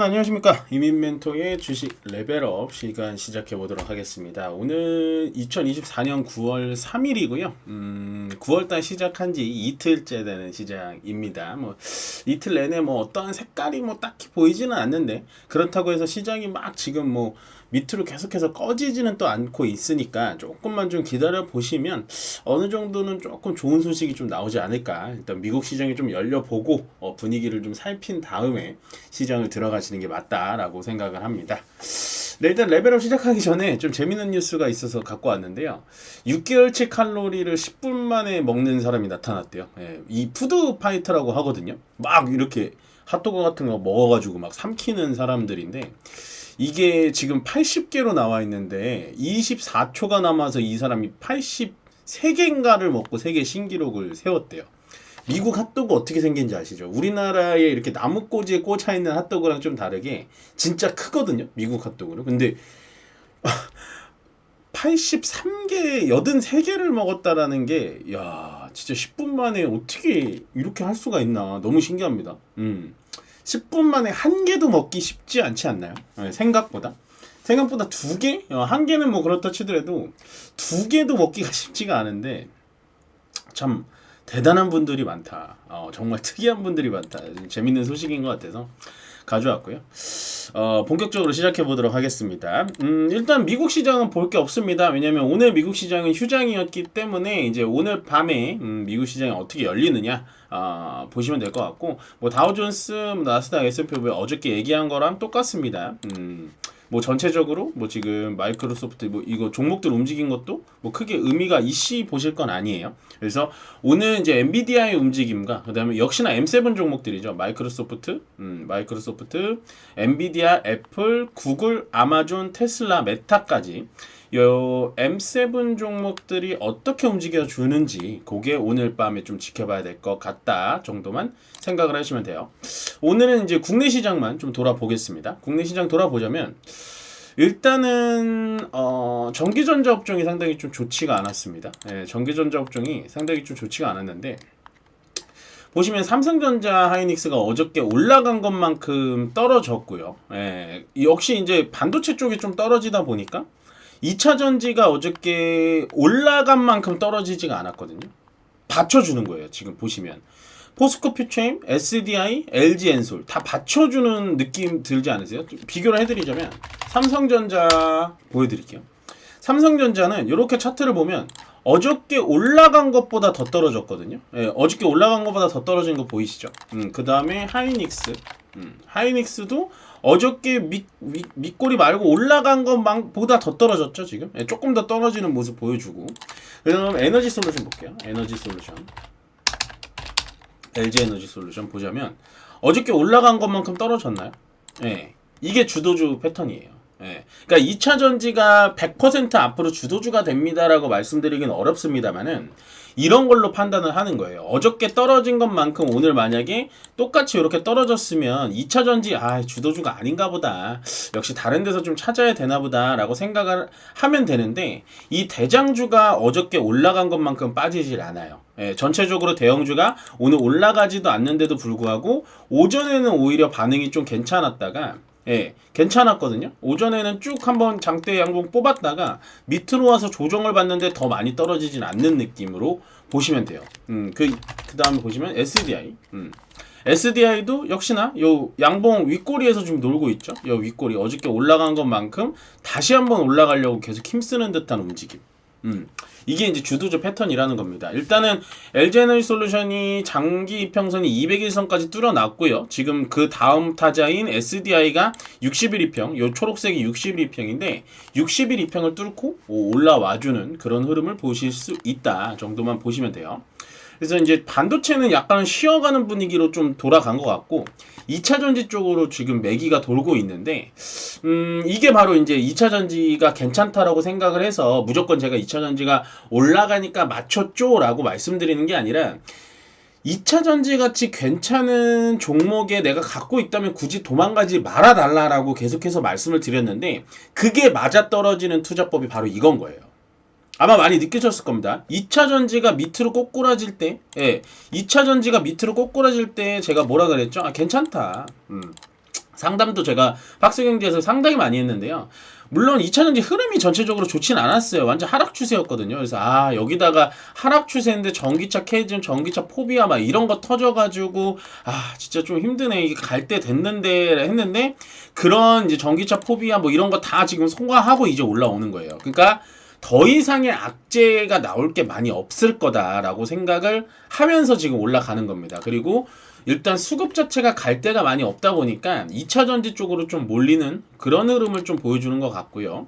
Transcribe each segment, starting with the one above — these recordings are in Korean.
안녕하십니까. 이민멘토의 주식 레벨업 시간 시작해 보도록 하겠습니다. 오늘 2024년 9월 3일이고요. 9월달 시작한 지 이틀째 되는 시장입니다. 뭐 이틀 내내 뭐 어떠한 색깔이 뭐 딱히 보이지는 않는데, 그렇다고 해서 시장이 막 지금 뭐 밑으로 계속해서 꺼지지는 또 않고 있으니까 조금만 좀 기다려 보시면 어느 정도는 조금 좋은 소식이 좀 나오지 않을까. 일단 미국 시장이 좀 열려보고 분위기를 좀 살핀 다음에 시장을 들어가시는 게 맞다라고 생각을 합니다. 네, 일단 레벨업 시작하기 전에 좀 재밌는 뉴스가 있어서 갖고 왔는데요. 6개월치 칼로리를 10분 만에 먹는 사람이 나타났대요. 예, 이 푸드파이터라고 하거든요. 막 이렇게 핫도그 같은 거 먹어가지고 막 삼키는 사람들인데, 이게 지금 80개로 나와 있는데 24초가 남아서 이 사람이 83개인가를 먹고 세계 신기록을 세웠대요. 미국 핫도그 어떻게 생긴지 아시죠? 우리나라에 이렇게 나무꼬지에 꽂혀 있는 핫도그랑 좀 다르게 진짜 크거든요, 미국 핫도그는. 근데 83개, 83개를 먹었다라는 게, 야, 진짜 10분 만에 어떻게 이렇게 할 수가 있나. 너무 신기합니다. 10분 만에 한 개도 먹기 쉽지 않지 않나요? 네, 생각보다 2개? 한 개는 뭐 그렇다 치더라도 2개도 먹기가 쉽지가 않은데, 참 대단한 분들이 많다. 정말 특이한 분들이 많다. 재밌는 소식인 것 같아서 가져왔고요. 본격적으로 시작해 보도록 하겠습니다. 일단 미국 시장은 볼 게 없습니다. 왜냐면 오늘 미국 시장은 휴장이었기 때문에 이제 오늘 밤에 미국 시장이 어떻게 열리느냐 보시면 될 것 같고, 뭐 다우존스, 나스닥, S&P 어저께 얘기한 거랑 똑같습니다. 뭐 전체적으로 뭐 지금 마이크로소프트 뭐 이거 종목들 움직인 것도 뭐 크게 의미가 이씨 보실 건 아니에요. 그래서 오늘 이제 엔비디아의 움직임과 그다음에 역시나 M7 종목들이죠. 마이크로소프트, 엔비디아, 애플, 구글, 아마존, 테슬라, 메타까지 요 M7 종목들이 어떻게 움직여 주는지 그게 오늘 밤에 좀 지켜봐야 될 것 같다 정도만 생각을 하시면 돼요. 오늘은 이제 국내 시장만 좀 돌아보겠습니다. 국내 시장 돌아보자면 일단은 전기전자 업종이 상당히 좀 좋지가 않았습니다. 예, 전기전자 업종이 상당히 좀 좋지가 않았는데, 보시면 삼성전자, 하이닉스가 어저께 올라간 것만큼 떨어졌고요. 예, 역시 이제 반도체 쪽이 좀 떨어지다 보니까 2차 전지가 어저께 올라간 만큼 떨어지지가 않았거든요. 받쳐주는 거예요. 지금 보시면 포스코 퓨처임, SDI, LG 엔솔 다 받쳐주는 느낌 들지 않으세요? 비교를 해드리자면 삼성전자 보여드릴게요. 삼성전자는 이렇게 차트를 보면 어저께 올라간 것보다 더 떨어졌거든요. 예, 어저께 올라간 것보다 더 떨어진 거 보이시죠? 그 다음에 하이닉스, 하이닉스도 어저께 밑꼬리 말고 올라간 것보다 더 떨어졌죠 지금. 예, 조금 더 떨어지는 모습 보여주고. 그 다음 에너지 솔루션 볼게요. 에너지 솔루션, LG 에너지 솔루션 보자면 어저께 올라간 것만큼 떨어졌나요? 예, 이게 주도주 패턴이에요. 예, 그러니까 2차 전지가 100% 앞으로 주도주가 됩니다라고 말씀드리긴 어렵습니다만은 이런 걸로 판단을 하는 거예요. 어저께 떨어진 것만큼 오늘 만약에 똑같이 이렇게 떨어졌으면 2차 전지 주도주가 아닌가 보다, 역시 다른 데서 좀 찾아야 되나 보다 라고 생각을 하면 되는데, 이 대장주가 어저께 올라간 것만큼 빠지질 않아요. 예, 전체적으로 대형주가 오늘 올라가지도 않는데도 불구하고 오전에는 오히려 반응이 좀 괜찮았다가, 예, 괜찮았거든요. 오전에는 쭉 한번 장대 양봉 뽑았다가 밑으로 와서 조정을 받는데 더 많이 떨어지진 않는 느낌으로 보시면 돼요. 그 다음에 보시면 SDI, SDI도 역시나 요 양봉 윗꼬리에서 좀 놀고 있죠. 요 윗꼬리 어저께 올라간 것만큼 다시 한번 올라가려고 계속 힘쓰는 듯한 움직임. 이게 이제 주도주 패턴이라는 겁니다. 일단은 LG에너지솔루션이 장기 이평선이 200일선까지 뚫어놨고요. 지금 그 다음 타자인 SDI가 60일 이평, 요 초록색이 60일 이평인데 60일 이평을 뚫고 올라와주는 그런 흐름을 보실 수 있다 정도만 보시면 돼요. 그래서 이제 반도체는 약간 쉬어가는 분위기로 좀 돌아간 것 같고 2차 전지 쪽으로 지금 매기가 돌고 있는데, 이게 바로 이제 2차 전지가 괜찮다라고 생각을 해서 무조건 제가 2차 전지가 올라가니까 맞췄죠 라고 말씀드리는 게 아니라, 2차 전지 같이 괜찮은 종목에 내가 갖고 있다면 굳이 도망가지 말아달라라고 계속해서 말씀을 드렸는데, 그게 맞아떨어지는 투자법이 바로 이건 거예요. 아마 많이 느끼셨을 겁니다. 2차 전지가 밑으로 꼬꾸라질 때, 2차 전지가 밑으로 꼬꾸라질 때 제가 뭐라 그랬죠? 괜찮다. 상담도 제가 박스경제에서 상당히 많이 했는데요. 물론 2차전지 흐름이 전체적으로 좋진 않았어요. 완전 하락 추세였거든요. 그래서 여기다가 하락 추세인데 전기차 캐즘, 전기차 포비아 막 이런 거 터져가지고 진짜 좀 힘드네. 이게 갈 때 됐는데 했는데 그런 이제 전기차 포비아 뭐 이런 거 다 지금 통과하고 이제 올라오는 거예요. 그러니까 더 이상의 악재가 나올 게 많이 없을 거다라고 생각을 하면서 지금 올라가는 겁니다. 그리고 일단 수급 자체가 갈 데가 많이 없다 보니까 2차 전지 쪽으로 좀 몰리는 그런 흐름을 좀 보여주는 것 같고요.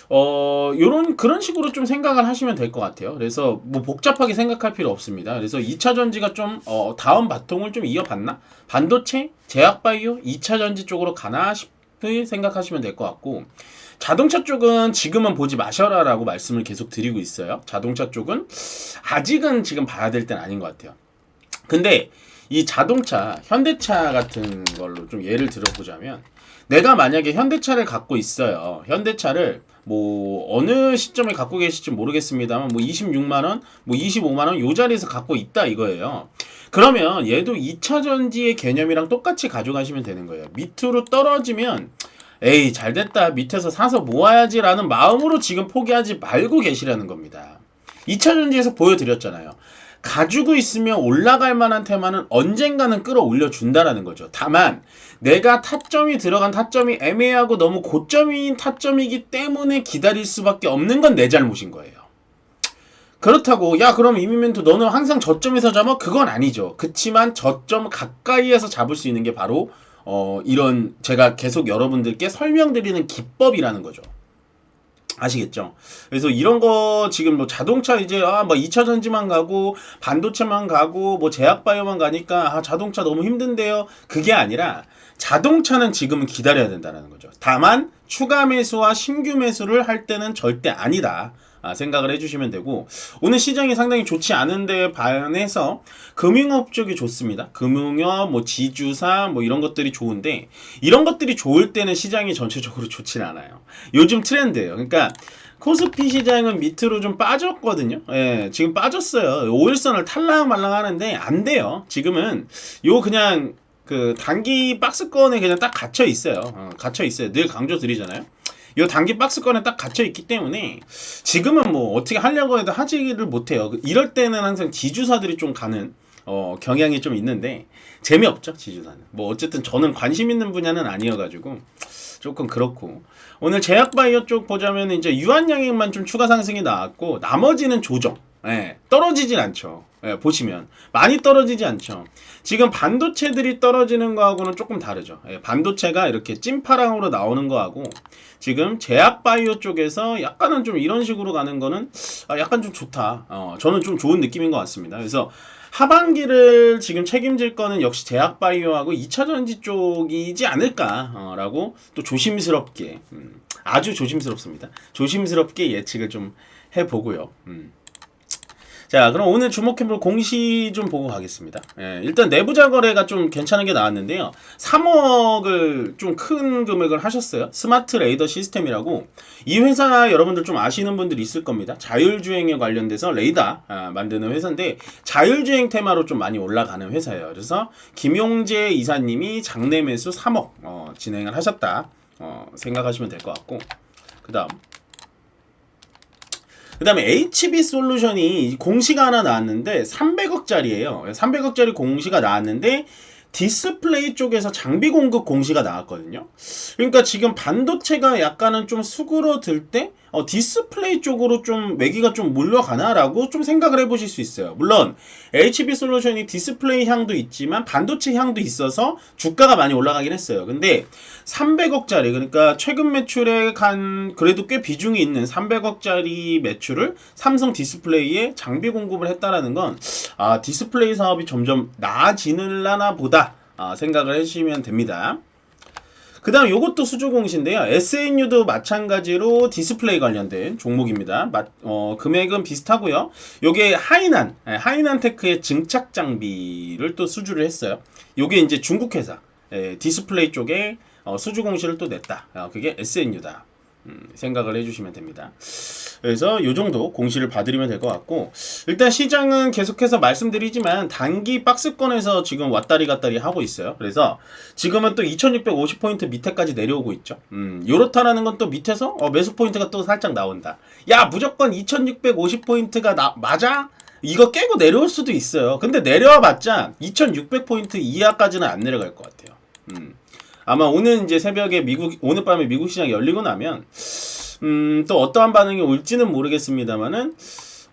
그런 식으로 좀 생각을 하시면 될 것 같아요. 그래서 뭐 복잡하게 생각할 필요 없습니다. 그래서 2차 전지가 좀 다음 바통을 좀 이어받나? 반도체, 제약바이오, 2차 전지 쪽으로 가나 싶을 생각하시면 될 것 같고, 자동차 쪽은 지금은 보지 마셔라라고 말씀을 계속 드리고 있어요. 자동차 쪽은 아직은 지금 봐야 될 때는 아닌 것 같아요. 근데 이 자동차, 현대차 같은 걸로 좀 예를 들어보자면, 내가 만약에 현대차를 갖고 있어요. 현대차를 뭐 어느 시점에 갖고 계실지 모르겠습니다만 뭐 26만원, 뭐 25만원 요 자리에서 갖고 있다 이거예요. 그러면 얘도 2차 전지의 개념이랑 똑같이 가져가시면 되는 거예요. 밑으로 떨어지면 에이 잘됐다, 밑에서 사서 모아야지 라는 마음으로 지금 포기하지 말고 계시라는 겁니다. 2차 전지에서 보여드렸잖아요. 가지고 있으면 올라갈 만한 테마는 언젠가는 끌어올려 준다라는 거죠. 다만 내가 타점이 들어간 타점이 애매하고 너무 고점인 타점이기 때문에 기다릴 수밖에 없는 건 내 잘못인 거예요. 그렇다고 그럼 이미멘토 너는 항상 저점에서 잡아? 그건 아니죠. 그치만 저점 가까이에서 잡을 수 있는 게 바로 이런 제가 계속 여러분들께 설명드리는 기법이라는 거죠. 아시겠죠? 그래서 이런 거 지금 뭐 자동차 이제 뭐 2차 전지만 가고 반도체만 가고 뭐 제약바이오만 가니까 자동차 너무 힘든데요. 그게 아니라 자동차는 지금은 기다려야 된다는 거죠. 다만 추가 매수와 신규 매수를 할 때는 절대 아니다. 생각을 해주시면 되고, 오늘 시장이 상당히 좋지 않은데 반해서 금융업 쪽이 좋습니다. 금융업, 뭐 지주사, 뭐 이런 것들이 좋은데, 이런 것들이 좋을 때는 시장이 전체적으로 좋진 않아요. 요즘 트렌드예요. 그러니까 코스피 시장은 밑으로 좀 빠졌거든요. 지금 빠졌어요. 5일선을 탈락말락 하는데 안 돼요. 지금은 그냥 그 단기 박스권에 그냥 딱 갇혀 있어요. 갇혀 있어요. 늘 강조 드리잖아요. 이 단기 박스권에 딱 갇혀 있기 때문에 지금은 뭐 어떻게 하려고 해도 하지를 못해요. 이럴 때는 항상 지주사들이 좀 가는 경향이 좀 있는데 재미없죠, 지주사는. 뭐 어쨌든 저는 관심 있는 분야는 아니어가지고 조금 그렇고, 오늘 제약바이오 쪽 보자면 이제 유한양액만 좀 추가 상승이 나왔고 나머지는 조정. 떨어지진 않죠. 보시면 많이 떨어지지 않죠. 지금 반도체들이 떨어지는 거하고는 조금 다르죠. 반도체가 이렇게 찐파랑으로 나오는 거하고 지금 제약바이오 쪽에서 약간은 좀 이런 식으로 가는 거는 약간 좀 좋다. 저는 좀 좋은 느낌인 것 같습니다. 그래서 하반기를 지금 책임질 거는 역시 제약바이오하고 2차전지 쪽이지 않을까 라고 또 조심스럽게, 아주 조심스럽습니다. 조심스럽게 예측을 좀 해보고요. 자, 그럼 오늘 주목해볼 공시 좀 보고 가겠습니다. 일단 내부자 거래가 좀 괜찮은 게 나왔는데요. 3억을 좀 큰 금액을 하셨어요. 스마트 레이더 시스템이라고, 이 회사 여러분들 좀 아시는 분들이 있을 겁니다. 자율주행에 관련돼서 레이더 만드는 회사인데 자율주행 테마로 좀 많이 올라가는 회사예요. 그래서 김용재 이사님이 장내 매수 3억 진행을 하셨다 생각하시면 될 것 같고, 그 다음에 HB 솔루션이 공시가 하나 나왔는데 300억짜리예요. 300억짜리 공시가 나왔는데 디스플레이 쪽에서 장비 공급 공시가 나왔거든요. 그러니까 지금 반도체가 약간은 좀 수그러들 때 디스플레이 쪽으로 좀 매기가 좀 몰려가나라고 좀 생각을 해보실 수 있어요. 물론 HB 솔루션이 디스플레이 향도 있지만 반도체 향도 있어서 주가가 많이 올라가긴 했어요. 근데 300억짜리, 그러니까 최근 매출에 그래도 꽤 비중이 있는 300억짜리 매출을 삼성 디스플레이에 장비 공급을 했다라는 건 디스플레이 사업이 점점 나아지는라나 보다 생각을 해주시면 됩니다. 그 다음 요것도 수주공시인데요. SNU도 마찬가지로 디스플레이 관련된 종목입니다. 금액은 비슷하고요. 요게 하이난테크의 증착 장비를 또 수주를 했어요. 요게 이제 중국 회사 디스플레이 쪽에 수주공시를 또 냈다. 그게 SNU다. 생각을 해주시면 됩니다. 그래서 요 정도 공시를 봐드리면 될 것 같고, 일단 시장은 계속해서 말씀드리지만 단기 박스권에서 지금 왔다리 갔다리 하고 있어요. 그래서 지금은 또 2650포인트 밑에까지 내려오고 있죠. 요렇다라는 건 또 밑에서 매수 포인트가 또 살짝 나온다. 야, 무조건 2650포인트가 맞아? 이거 깨고 내려올 수도 있어요. 근데 내려와 봤자 2600포인트 이하까지는 안 내려갈 것 같아요. 아마 오늘 이제 새벽에 오늘 밤에 미국 시장이 열리고 나면 또 어떠한 반응이 올지는 모르겠습니다만은,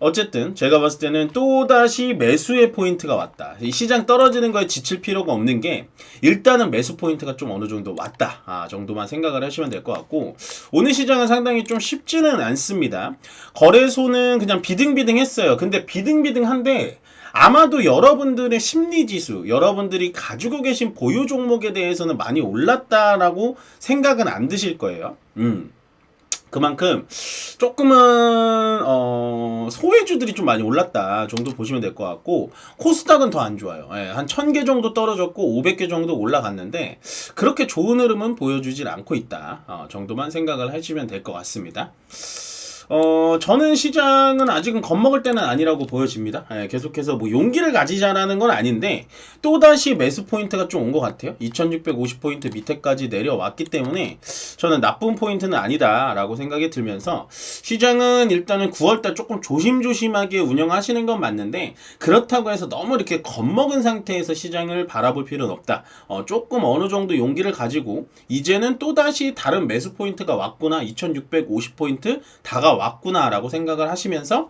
어쨌든 제가 봤을 때는 또다시 매수의 포인트가 왔다. 이 시장 떨어지는 거에 지칠 필요가 없는 게 일단은 매수 포인트가 좀 어느 정도 왔다 정도만 생각을 하시면 될 것 같고, 오늘 시장은 상당히 좀 쉽지는 않습니다. 거래소는 그냥 비등비등했어요. 근데 비등비등한데 아마도 여러분들의 심리지수, 여러분들이 가지고 계신 보유 종목에 대해서는 많이 올랐다라고 생각은 안 드실 거예요. 그만큼 조금은 소외주들이 좀 많이 올랐다 정도 보시면 될 것 같고, 코스닥은 더 안 좋아요. 한 1000개 정도 떨어졌고 500개 정도 올라갔는데 그렇게 좋은 흐름은 보여주질 않고 있다 정도만 생각을 하시면 될 것 같습니다. 저는 시장은 아직은 겁먹을 때는 아니라고 보여집니다. 계속해서 뭐 용기를 가지자라는 건 아닌데 또다시 매수 포인트가 좀 온 것 같아요. 2650포인트 밑에까지 내려왔기 때문에 저는 나쁜 포인트는 아니다라고 생각이 들면서, 시장은 일단은 9월달 조금 조심조심하게 운영하시는 건 맞는데 그렇다고 해서 너무 이렇게 겁먹은 상태에서 시장을 바라볼 필요는 없다. 조금 어느 정도 용기를 가지고 이제는 또다시 다른 매수 포인트가 왔구나, 2650포인트 다가왔구나라고 생각을 하시면서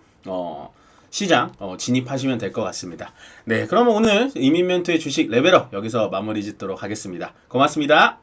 시장 진입하시면 될 것 같습니다. 네, 그러면 오늘 이민멘토의 주식 레벨업 여기서 마무리 짓도록 하겠습니다. 고맙습니다.